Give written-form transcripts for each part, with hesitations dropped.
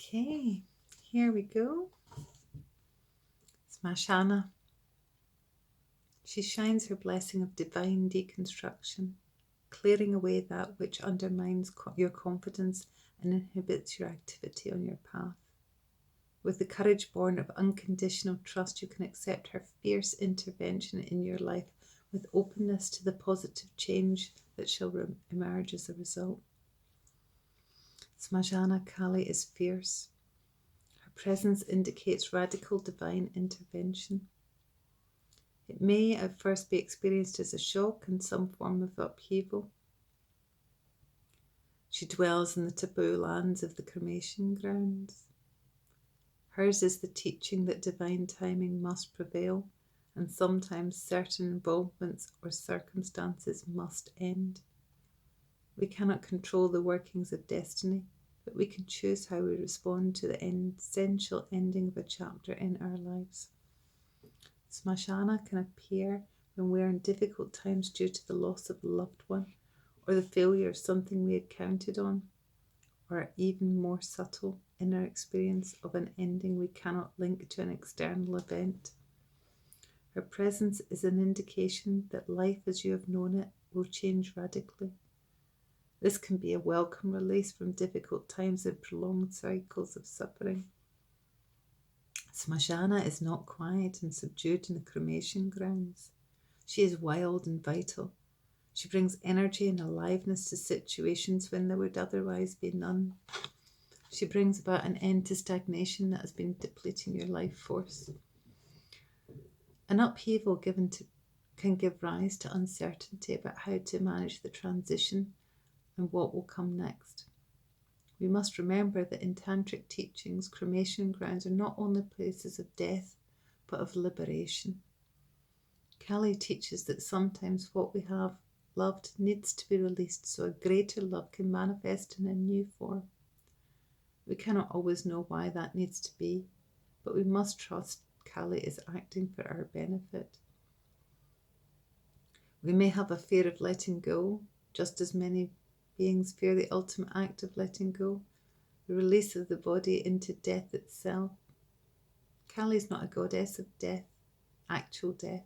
Okay, here we go. Smashana. She shines her blessing of divine deconstruction, clearing away that which undermines your confidence and inhibits your activity on your path. With the courage born of unconditional trust, you can accept her fierce intervention in your life with openness to the positive change that shall emerge as a result. Smashana Kali is fierce. Her presence indicates radical divine intervention. It may at first be experienced as a shock and some form of upheaval. She dwells in the taboo lands of the cremation grounds. Hers is the teaching that divine timing must prevail, and sometimes certain involvements or circumstances must end. We cannot control the workings of destiny, but we can choose how we respond to the essential ending of a chapter in our lives. Smashana can appear when we are in difficult times due to the loss of a loved one, or the failure of something we had counted on, or even more subtle in our experience of an ending we cannot link to an external event. Her presence is an indication that life as you have known it will change radically. This can be a welcome release from difficult times and prolonged cycles of suffering. Smashana is not quiet and subdued in the cremation grounds. She is wild and vital. She brings energy and aliveness to situations when there would otherwise be none. She brings about an end to stagnation that has been depleting your life force. An upheaval can give rise to uncertainty about how to manage the transition and what will come next. We must remember that in tantric teachings, cremation grounds are not only places of death, but of liberation. Kali teaches that sometimes what we have loved needs to be released so a greater love can manifest in a new form. We cannot always know why that needs to be, but we must trust Kali is acting for our benefit. We may have a fear of letting go, just as many beings fear the ultimate act of letting go, the release of the body into death itself. Kali is not a goddess of death, actual death.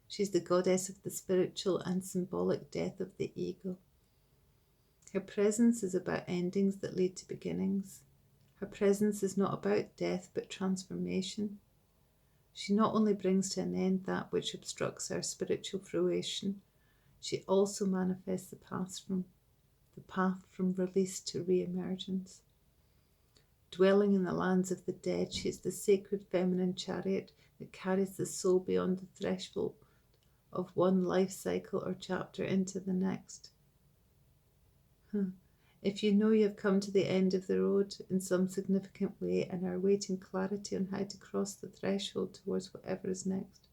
She's the goddess of the spiritual and symbolic death of the ego. Her presence is about endings that lead to beginnings. Her presence is not about death, but transformation. She not only brings to an end that which obstructs our spiritual fruition, she also manifests the path from release to re-emergence. Dwelling in the lands of the dead, she is the sacred feminine chariot that carries the soul beyond the threshold of one life cycle or chapter into the next. If you know you have come to the end of the road in some significant way and are awaiting clarity on how to cross the threshold towards whatever is next,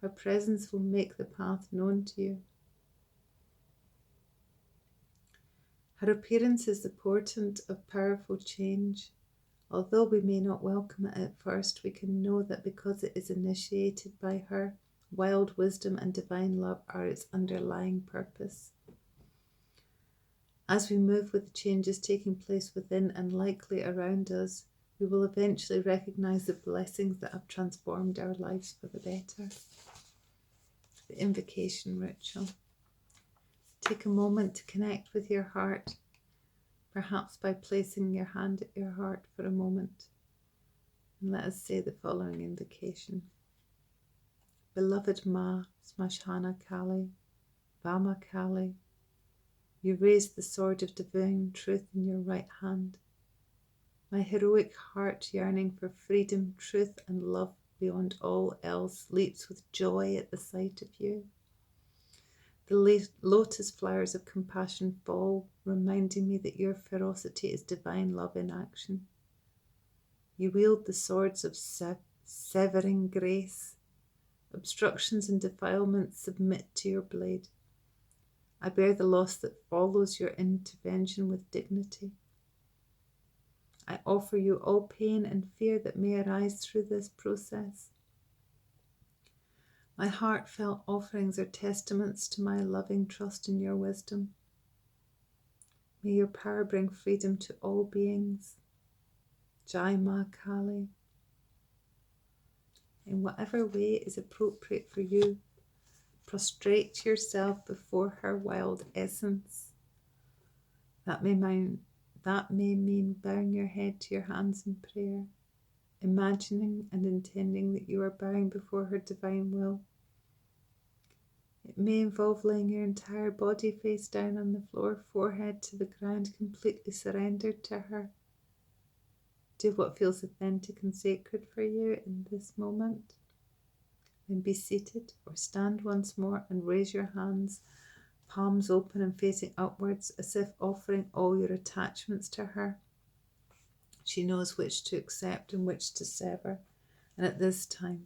her presence will make the path known to you. Her appearance is the portent of powerful change. Although we may not welcome it at first, we can know that because it is initiated by her, wild wisdom and divine love are its underlying purpose. As we move with the changes taking place within and likely around us, we will eventually recognize the blessings that have transformed our lives for the better. The invocation ritual. Take a moment to connect with your heart, perhaps by placing your hand at your heart for a moment. And let us say the following invocation. Beloved Ma, Smashana Kali, Vama Kali, you raise the sword of divine truth in your right hand. My heroic heart yearning for freedom, truth and love beyond all else leaps with joy at the sight of you. The lotus flowers of compassion fall, reminding me that your ferocity is divine love in action. You wield the swords of severing grace. Obstructions and defilements submit to your blade. I bear the loss that follows your intervention with dignity. I offer you all pain and fear that may arise through this process. My heartfelt offerings are testaments to my loving trust in your wisdom. May your power bring freedom to all beings. Jai Ma Kali. In whatever way is appropriate for you, prostrate yourself before her wild essence. That may mean bowing your head to your hands in prayer, imagining and intending that you are bowing before her divine will. It may involve laying your entire body face down on the floor, forehead to the ground, completely surrendered to her. Do what feels authentic and sacred for you in this moment. Then be seated or stand once more and raise your hands, palms open and facing upwards, as if offering all your attachments to her. She knows which to accept and which to sever, and at this time,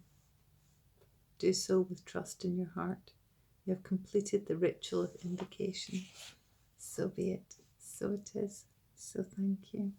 do so with trust in your heart. You have completed the ritual of invocation. So be it. So it is. So thank you.